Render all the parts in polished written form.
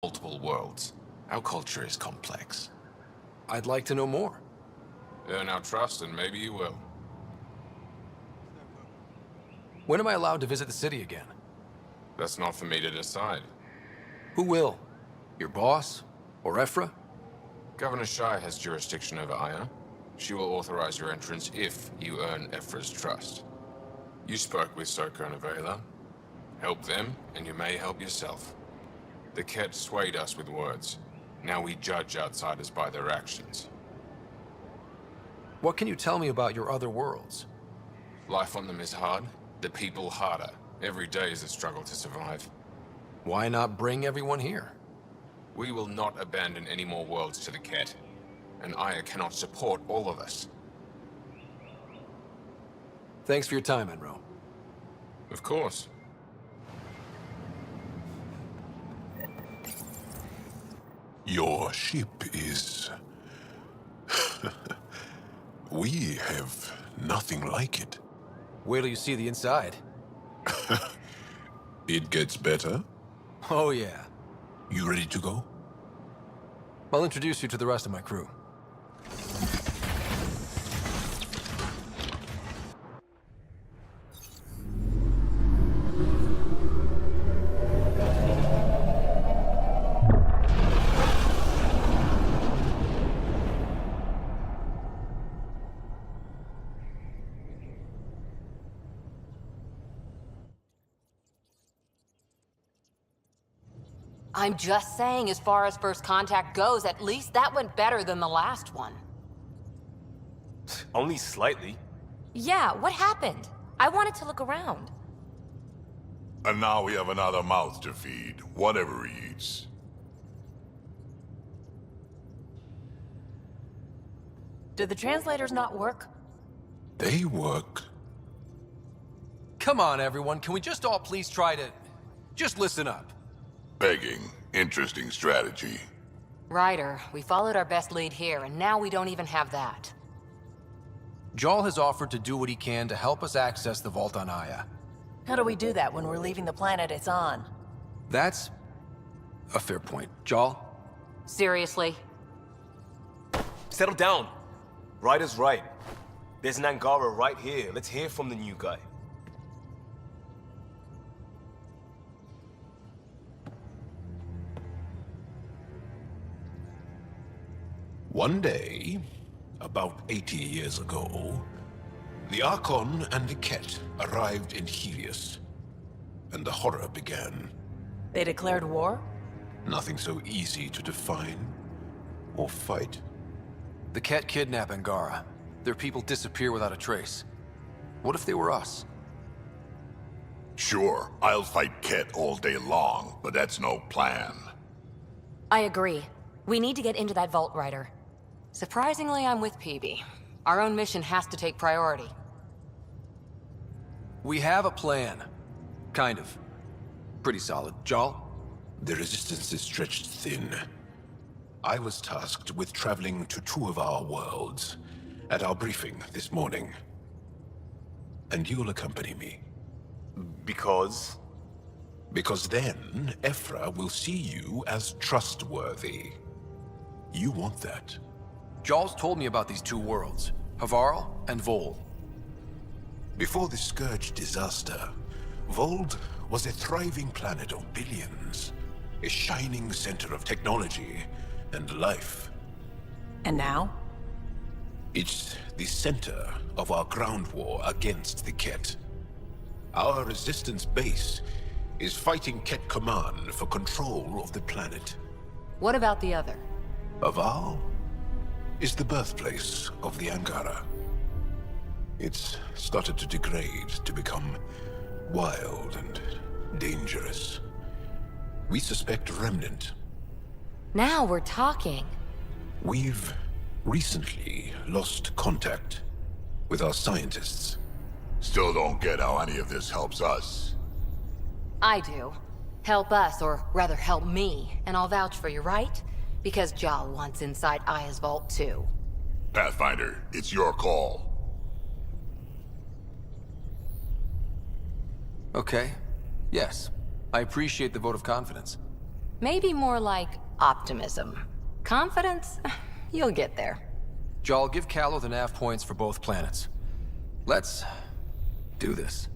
multiple worlds. Our culture is complex. I'd like to know more. Earn our trust and maybe you will. When am I allowed to visit the city again? That's not for me to decide. Who will? Your boss? Or Ephra? Governor Shai has jurisdiction over Aya. She will authorize your entrance if you earn Ephra's trust. You spoke with Soko and Avela. Help them, and you may help yourself. The Ket swayed us with words. Now we judge outsiders by their actions. What can you tell me about your other worlds? Life on them is hard, the people harder. Every day is a struggle to survive. Why not bring everyone here? We will not abandon any more worlds to the Ket, and Aya cannot support all of us. Thanks for your time, Enro. Of course. Your ship is... We have nothing like it. Wait till you see the inside. It gets better. Oh yeah. You ready to go? I'll introduce you to the rest of my crew. I'm just saying, as far as first contact goes, at least that went better than the last one. Only slightly. Yeah, what happened? I wanted to look around. And now we have another mouth to feed, whatever he eats. Did the translators not work? They work. Come on, everyone. Can we just all please try to... just listen up? Begging. Interesting strategy. Ryder, we followed our best lead here, and now we don't even have that. Jarl has offered to do what he can to help us access the vault on Aya. How do we do that when we're leaving the planet it's on? That's a fair point. Jarl? Seriously? Settle down. Ryder's right. There's an Angara right here. Let's hear from the new guy. One day, about 80 years ago, the Archon and the Ket arrived in Helios, and the horror began. They declared war? Nothing so easy to define or fight. The Ket kidnap Angara. Their people disappear without a trace. What if they were us? Sure, I'll fight Ket all day long, but that's no plan. I agree. We need to get into that vault, Ryder. Surprisingly, I'm with PB. Our own mission has to take priority. We have a plan. Kind of. Pretty solid. Jarl? The resistance is stretched thin. I was tasked with traveling to two of our worlds at our briefing this morning. And you'll accompany me. Because? Because then, Ephra will see you as trustworthy. You want that. Jarl's told me about these two worlds, Havarl and Vold. Before the Scourge disaster, Vold was a thriving planet of billions. A shining center of technology and life. And now? It's the center of our ground war against the Ket. Our resistance base is fighting Ket Command for control of the planet. What about the other? Havarl is the birthplace of the Angara. It's started to degrade, to become wild and dangerous. We suspect Remnant. Now we're talking. We've recently lost contact with our scientists. Still don't get how any of this helps us. I do. Help us, or rather help me, and I'll vouch for you, right? Because Jarl wants inside Aya's vault too. Pathfinder, it's your call. Okay. Yes. I appreciate the vote of confidence. Maybe more like optimism. Confidence? You'll get there. Jal, give Callow the nav points for both planets. Let's do this.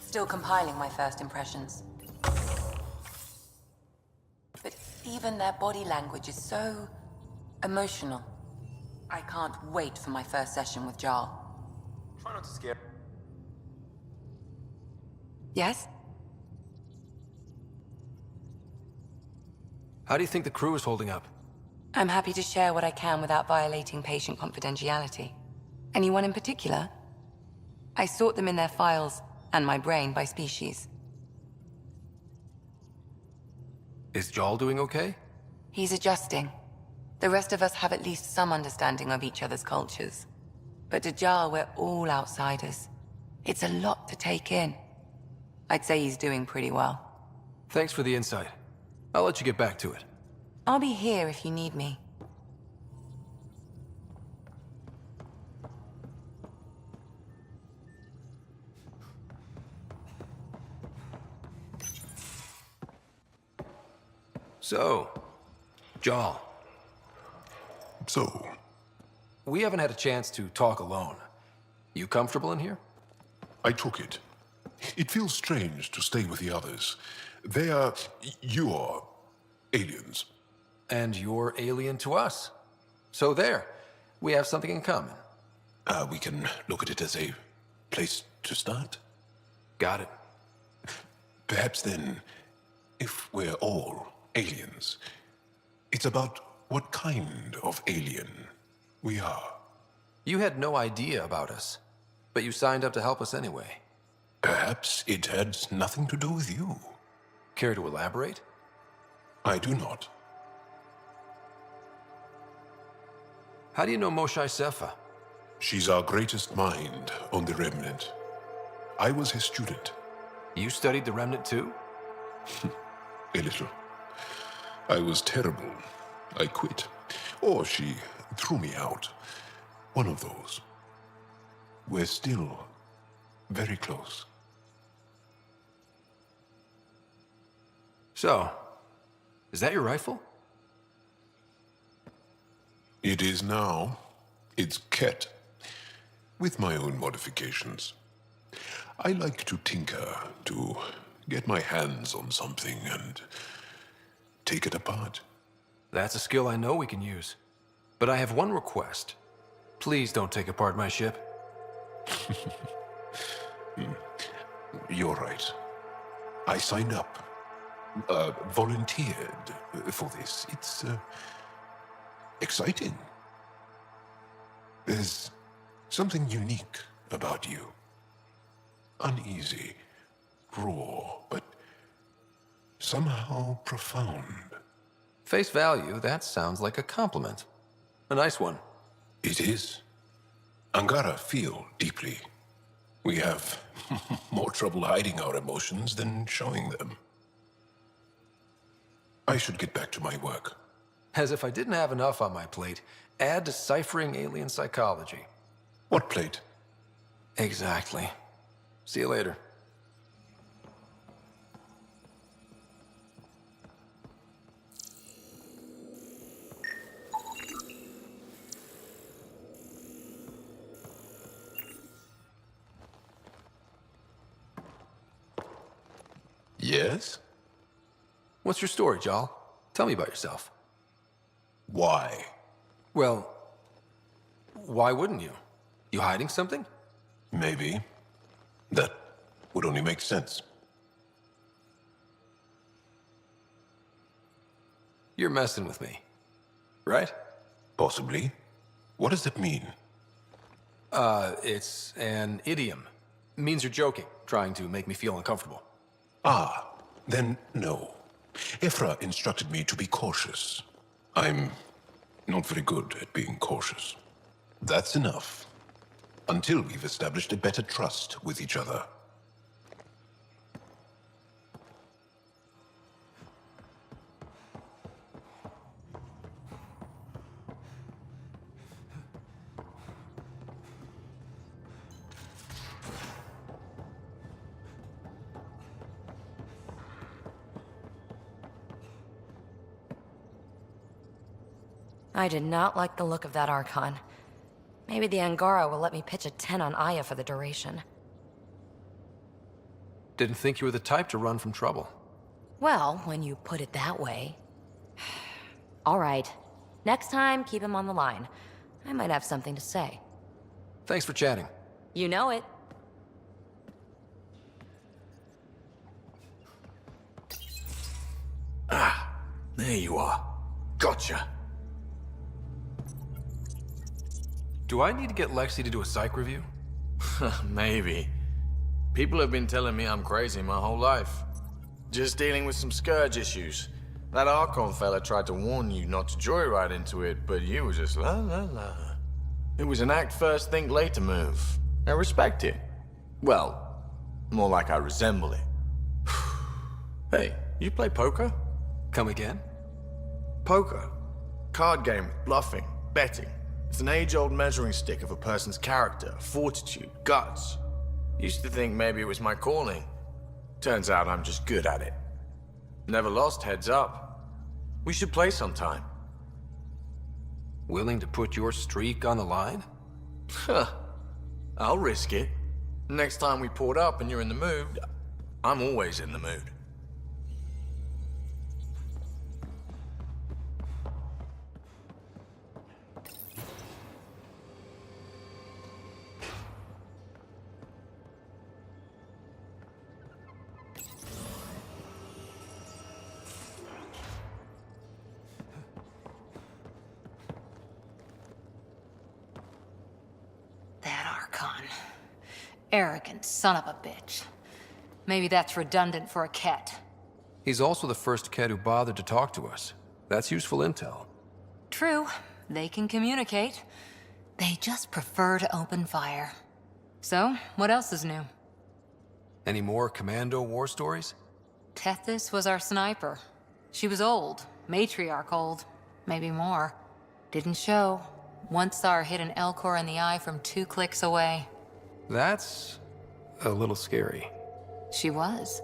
Still compiling my first impressions. But even their body language is so emotional. I can't wait for my first session with Jarl. Try not to scare. Yes? How do you think the crew is holding up? I'm happy to share what I can without violating patient confidentiality. Anyone in particular? I sort them in their files and my brain by species. Is Jal doing okay? He's adjusting. The rest of us have at least some understanding of each other's cultures. But to Jarl, we're all outsiders. It's a lot to take in. I'd say he's doing pretty well. Thanks for the insight. I'll let you get back to it. I'll be here if you need me. So, Jal, So, we haven't had a chance to talk alone. You comfortable in here? I took it. It feels strange to stay with the others. They are... you are... aliens. And you're alien to us. So there, we have something in common. We can look at it as a place to start. Got it. Perhaps then, if we're all aliens, it's about what kind of alien we are. You had no idea about us, but you signed up to help us anyway. Perhaps it had nothing to do with you. Care to elaborate? I do not. How do you know Moshae Sefa? She's our greatest mind on the Remnant. I was his student. You studied the Remnant too? A little. I was terrible. I quit. Or she threw me out. One of those. We're still very close. So, is that your rifle? It is now. It's Ket. With my own modifications. I like to tinker, to get my hands on something and take it apart. That's a skill I know we can use. But I have one request. Please don't take apart my ship. You're right. I signed up. Volunteered for this. It's exciting. There's something unique about you. Uneasy, raw, but somehow profound. Face value, that sounds like a compliment. A nice one. It is. Angara feel deeply. We have more trouble hiding our emotions than showing them. I should get back to my work. As if I didn't have enough on my plate, add deciphering alien psychology. What plate? Exactly. See you later. Yes? What's your story, Jal? Tell me about yourself. Why? Well, why wouldn't you? You hiding something? Maybe. That would only make sense. You're messing with me, right? Possibly. What does that mean? It's an idiom. Means you're joking, trying to make me feel uncomfortable. Ah, then no. Ephra instructed me to be cautious. I'm not very good at being cautious. That's enough. Until we've established a better trust with each other. I did not like the look of that Archon. Maybe the Angara will let me pitch a 10 on Aya for the duration. Didn't think you were the type to run from trouble. Well, when you put it that way. All right. Next time, keep him on the line. I might have something to say. Thanks for chatting. You know it. There you are. Gotcha. Do I need to get Lexi to do a psych review? Maybe. People have been telling me I'm crazy my whole life. Just dealing with some scourge issues. That Archon fella tried to warn you not to joyride into it, but you were just la la la. It was an act first, think later move. I respect it. Well, more like I resemble it. Hey, you play poker? Come again? Poker. Card game with bluffing, betting. It's an age-old measuring stick of a person's character, fortitude, guts. Used to think maybe it was my calling. Turns out I'm just good at it. Never lost, heads up. We should play sometime. Willing to put your streak on the line? Huh. I'll risk it. Next time we port up and you're in the mood, I'm always in the mood. Arrogant son of a bitch. Maybe that's redundant for a Ket. He's also the first Ket who bothered to talk to us. That's useful intel. True, they can communicate. They just prefer to open fire. So, what else is new? Any more Commando war stories? Tethys was our sniper. She was old, matriarch old, maybe more. Didn't show. Once saw her hit an Elcor in the eye from 2 clicks away. That's a little scary. She was.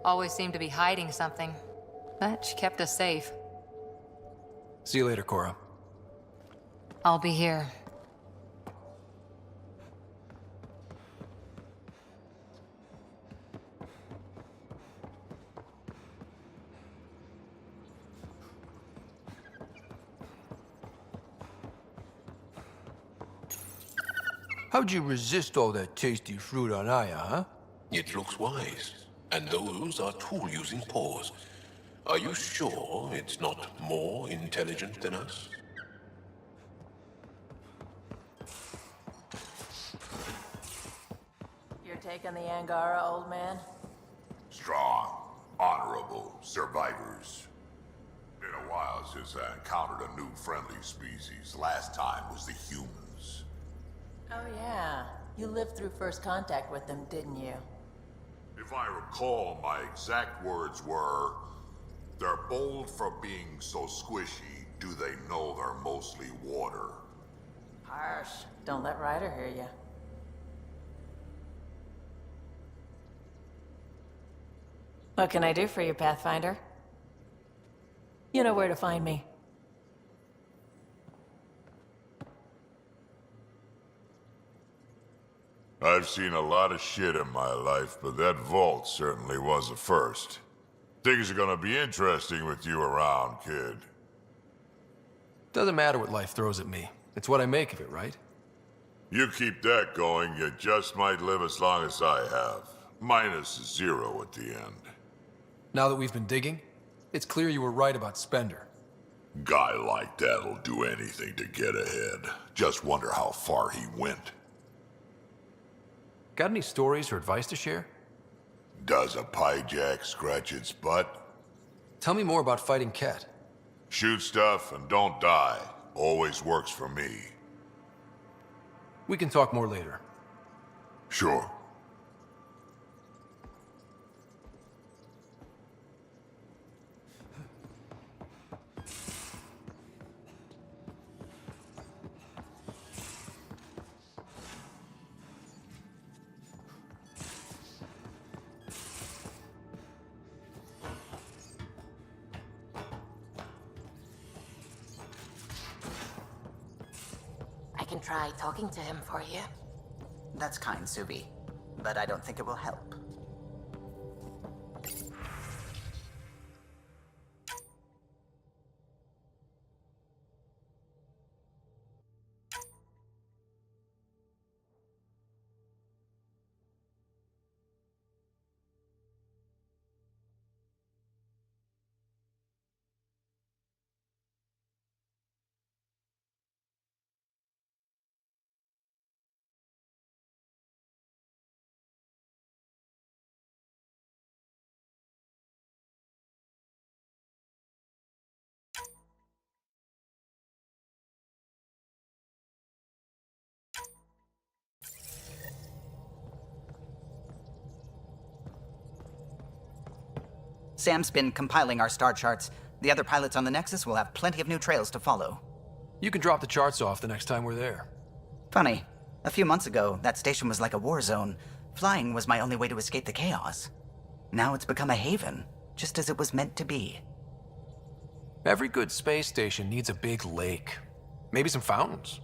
Always seemed to be hiding something. But she kept us safe. See you later, Cora. I'll be here. How'd you resist all that tasty fruit on Aya, huh? It looks wise. And those are tool-using paws. Are you sure it's not more intelligent than us? Your take on the Angara, old man? Strong, honorable survivors. Been a while since I encountered a new friendly species. Last time was the humans. Oh yeah. You lived through first contact with them, didn't you? If I recall, my exact words were, "They're bold for being so squishy. Do they know they're mostly water?" Harsh. Don't let Ryder hear you. What can I do for you, Pathfinder? You know where to find me. I've seen a lot of shit in my life, but that vault certainly was a first. Things are gonna be interesting with you around, kid. Doesn't matter what life throws at me. It's what I make of it, right? You keep that going, you just might live as long as I have. Minus 0 at the end. Now that we've been digging, it's clear you were right about Spender. Guy like that'll do anything to get ahead. Just wonder how far he went. Got any stories or advice to share? Does a piejack scratch its butt? Tell me more about fighting Ket. Shoot stuff and don't die. Always works for me. We can talk more later. Sure. I can try talking to him for you. That's kind, Subi, but I don't think it will help. Sam's been compiling our star charts. The other pilots on the Nexus will have plenty of new trails to follow. You can drop the charts off the next time we're there. Funny. A few months ago, that station was like a war zone. Flying was my only way to escape the chaos. Now it's become a haven, just as it was meant to be. Every good space station needs a big lake. Maybe some fountains.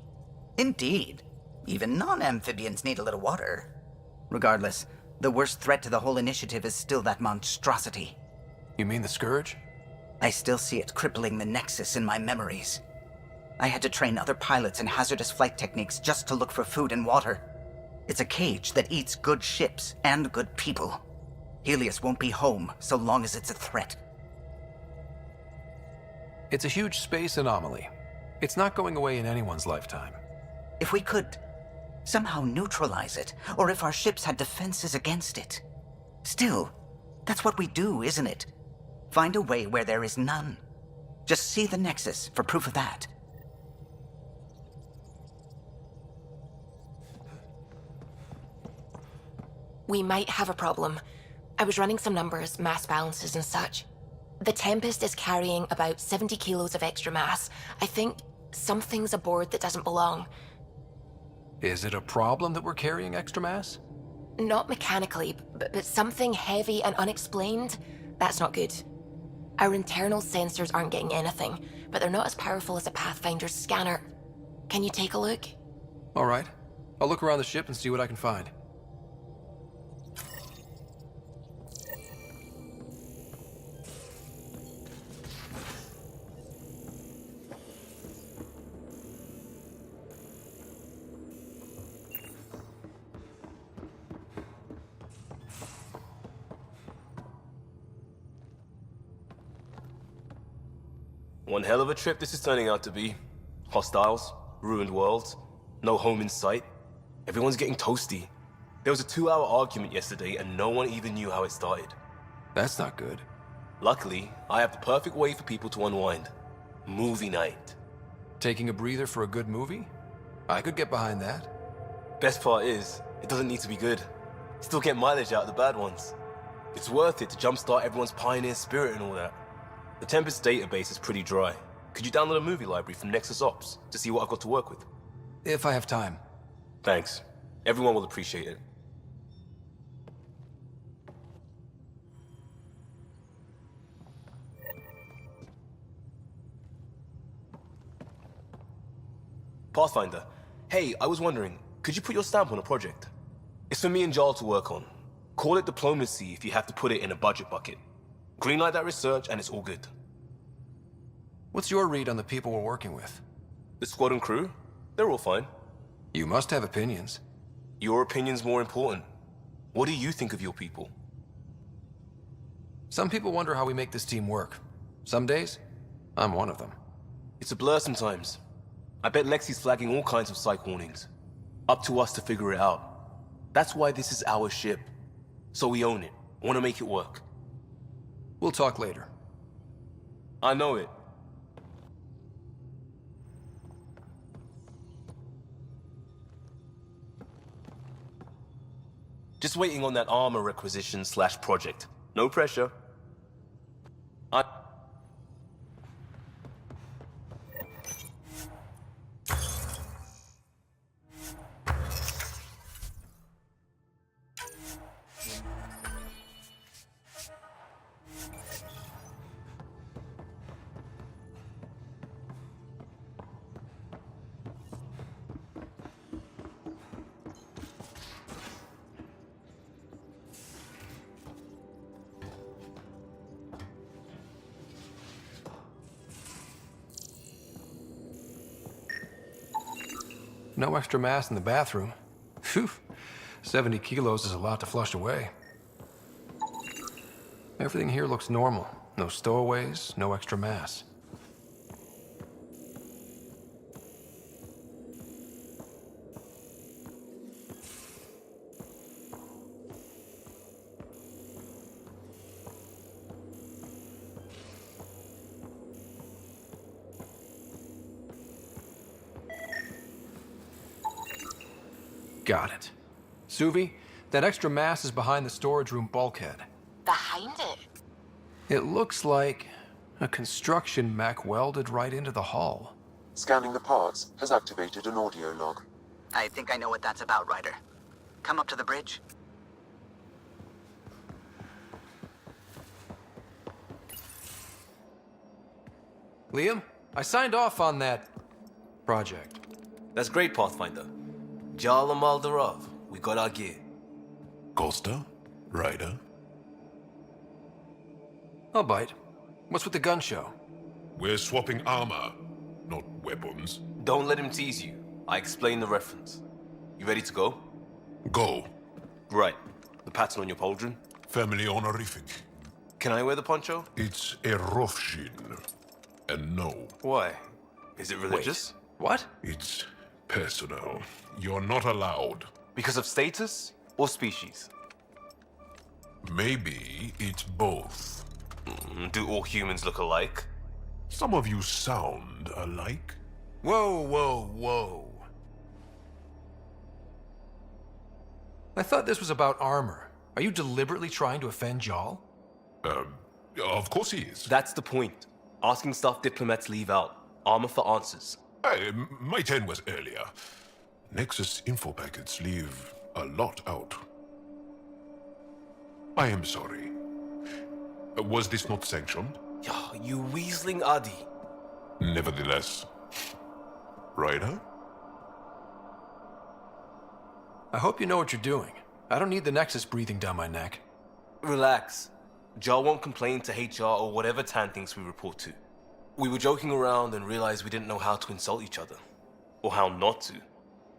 Indeed. Even non-amphibians need a little water. Regardless, the worst threat to the whole initiative is still that monstrosity. You mean the Scourge? I still see it crippling the Nexus in my memories. I had to train other pilots in hazardous flight techniques just to look for food and water. It's a cage that eats good ships and good people. Helios won't be home so long as it's a threat. It's a huge space anomaly. It's not going away in anyone's lifetime. If we could Somehow neutralize it, or if our ships had defenses against it. Still, that's what we do, isn't it? Find a way where there is none. Just see the Nexus for proof of that. We might have a problem. I was running some numbers, mass balances and such. The Tempest is carrying about 70 kilos of extra mass. I think something's aboard that doesn't belong. Is it a problem that we're carrying extra mass? Not mechanically, but something heavy and unexplained. That's not good. Our internal sensors aren't getting anything, but they're not as powerful as a Pathfinder's scanner. Can you take a look? All right. I'll look around the ship and see what I can find. One hell of a trip this is turning out to be. Hostiles, ruined worlds, no home in sight. Everyone's getting toasty. There was a 2-hour argument yesterday and no one even knew how it started. That's not good. Luckily, I have the perfect way for people to unwind. Movie night. Taking a breather for a good movie? I could get behind that. Best part is, it doesn't need to be good. Still get mileage out of the bad ones. It's worth it to jumpstart everyone's pioneer spirit and all that. The Tempest database is pretty dry. Could you download a movie library from Nexus Ops to see what I've got to work with? If I have time. Thanks. Everyone will appreciate it. Pathfinder, hey, I was wondering, could you put your stamp on a project? It's for me and Jarl to work on. Call it diplomacy if you have to put it in a budget bucket. Greenlight that research and it's all good. What's your read on the people we're working with? The squad and crew? They're all fine. You must have opinions. Your opinion's more important. What do you think of your people? Some people wonder how we make this team work. Some days, I'm one of them. It's a blur sometimes. I bet Lexi's flagging all kinds of psych warnings. Up to us to figure it out. That's why this is our ship. So we own it. Want to make it work. We'll talk later. I know it. Just waiting on that armor requisition / project. No pressure. No extra mass in the bathroom. Phew. 70 kilos is a lot to flush away. Everything here looks normal. No stowaways, no extra mass. Got it. Suvi, that extra mass is behind the storage room bulkhead. Behind it? It looks like a construction mech welded right into the hull. Scanning the parts has activated an audio log. I think I know what that's about, Ryder. Come up to the bridge. Liam, I signed off on that project. That's great, Pathfinder. Jarl and Maldarov, we got our gear. Costa? Ryder? I'll bite. What's with the gun show? We're swapping armor, not weapons. Don't let him tease you. I explained the reference. You ready to go? Go. Right. The pattern on your pauldron? Family honorific. Can I wear the poncho? It's a Rofshin. And no. Why? Is it religious? Wait, what? It's personal. You're not allowed. Because of status or species? Maybe it's both. Do all humans look alike? Some of you sound alike. Whoa, whoa, whoa. I thought this was about armor. Are you deliberately trying to offend Jal? Of course he is. That's the point. Asking stuff diplomats leave out. Armor for answers. Hey, my turn was earlier. Nexus info packets leave a lot out. I am sorry. Was this not sanctioned? You weaseling Adi. Nevertheless. Ryder? I hope you know what you're doing. I don't need the Nexus breathing down my neck. Relax. Jar won't complain to HR or whatever Tan thinks we report to. We were joking around and realized we didn't know how to insult each other. Or how not to.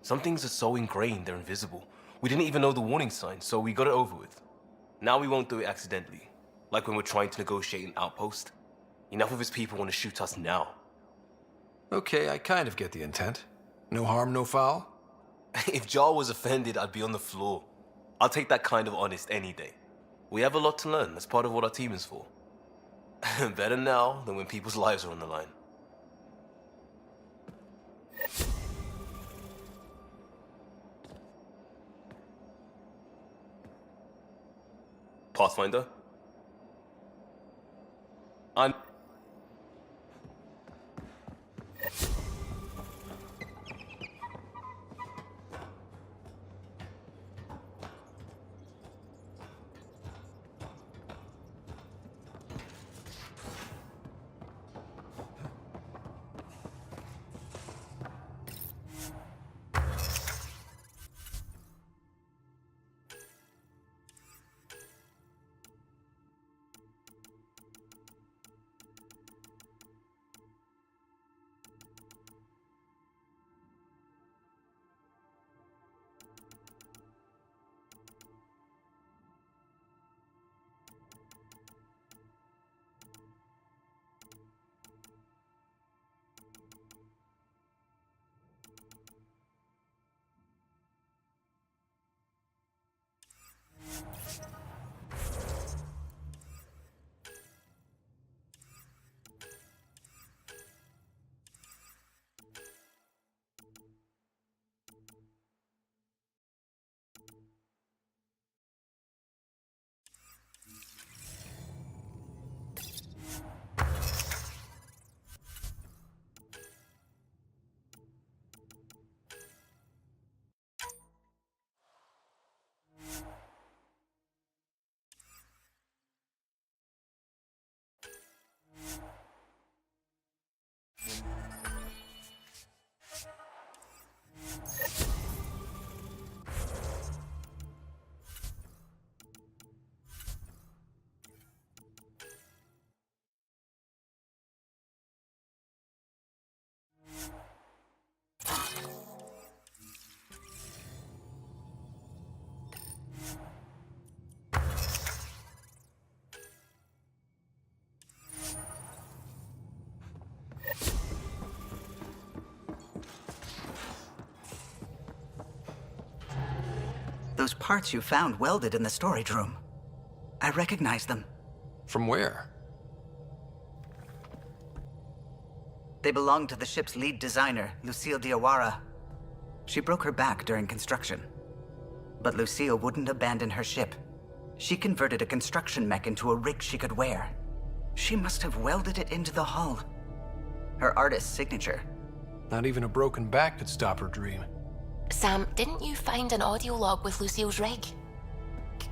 Some things are so ingrained they're invisible. We didn't even know the warning signs, so we got it over with. Now we won't do it accidentally. Like when we're trying to negotiate an outpost. Enough of his people want to shoot us now. Okay, I kind of get the intent. No harm, no foul? If Jar was offended, I'd be on the floor. I'll take that kind of honest any day. We have a lot to learn. That's part of what our team is for. Better now than when people's lives are on the line. Pathfinder? Those parts you found welded in the storage room. I recognize them. From where? They belong to the ship's lead designer, Lucille Diawara. She broke her back during construction. But Lucille wouldn't abandon her ship. She converted a construction mech into a rig she could wear. She must have welded it into the hull. Her artist's signature. Not even a broken back could stop her dream. Sam, didn't you find an audio log with Lucille's rig?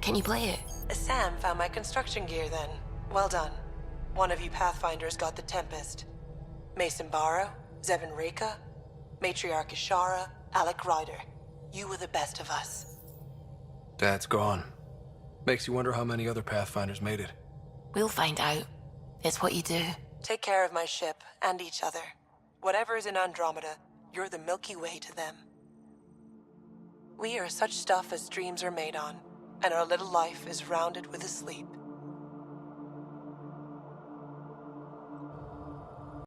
Can you play it? Sam found my construction gear then. Well done. One of you Pathfinders got the Tempest. Mason Barrow, Zevin Reka, Matriarch Ishara, Alec Ryder. You were the best of us. Dad's gone. Makes you wonder how many other Pathfinders made it. We'll find out. It's what you do. Take care of my ship and each other. Whatever is in Andromeda, you're the Milky Way to them. We are such stuff as dreams are made on, and our little life is rounded with a sleep.